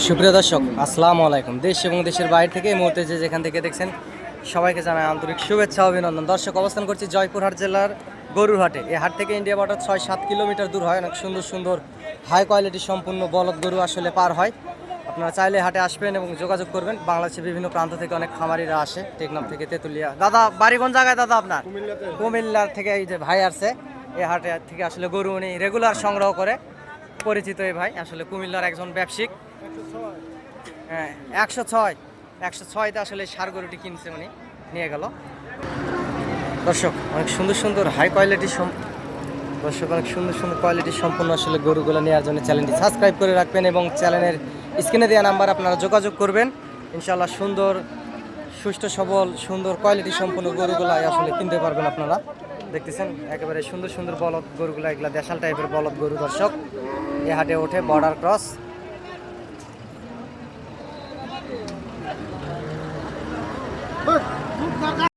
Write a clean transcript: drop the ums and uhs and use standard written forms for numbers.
সুপ্রিয় দর্শক, আসসালামু আলাইকুম। দেশ এবং দেশের বাইরে থেকে এই মুহূর্তে যেখান থেকে দেখছেন সবাইকে জানাই আন্তরিক শুভেচ্ছা অভিনন্দন। দর্শক, অবস্থান করছি জয়পুরহাট জেলার গরুর হাটে। এই হাট থেকে ইন্ডিয়া বর্ডার 6-7 কিলোমিটার দূর হয়। অনেক সুন্দর সুন্দর হাই কোয়ালিটি সম্পূর্ণ বলদ গরু আসলে পার হয়। আপনারা চাইলে হাটে আসবেন এবং যোগাযোগ করবেন। বাংলাদেশের বিভিন্ন প্রান্ত থেকে অনেক খামারিরা আসে, টেকনাফ থেকে তেঁতুলিয়া। দাদা বাড়ি কোন জায়গায় দাদা আপনার? কুমিল্লার থেকে এই যে ভাই আসছে এই হাটে থেকে আসলে গরু উনি রেগুলার সংগ্রহ করে, পরিচিত এই ভাই আসলে কুমিল্লার একজন ব্যবসায়িক। হ্যাঁ, 106তে আসলে সার গরুটি কিনছে, উনি নিয়ে গেল। দর্শক, অনেক সুন্দর সুন্দর হাই কোয়ালিটি দর্শক অনেক সুন্দর সুন্দর কোয়ালিটির সম্পূর্ণ আসলে গরুগুলো নেওয়ার জন্য চ্যানেলটি সাবস্ক্রাইব করে রাখবেন এবং চ্যানেলের স্ক্রিনে দেওয়া নাম্বার আপনারা যোগাযোগ করবেন। ইনশাআল্লাহ সুন্দর সুষ্ঠু সবল সুন্দর কোয়ালিটি সম্পূর্ণ গরুগুলো আসলে কিনতে পারবেন আপনারা। দেখতেছেন একেবারে সুন্দর সুন্দর বলদ গরুগুলো, এগুলা দেশাল টাইপের বলদ গরু। দর্শক, এই হাটে ওঠে বর্ডার ক্রস।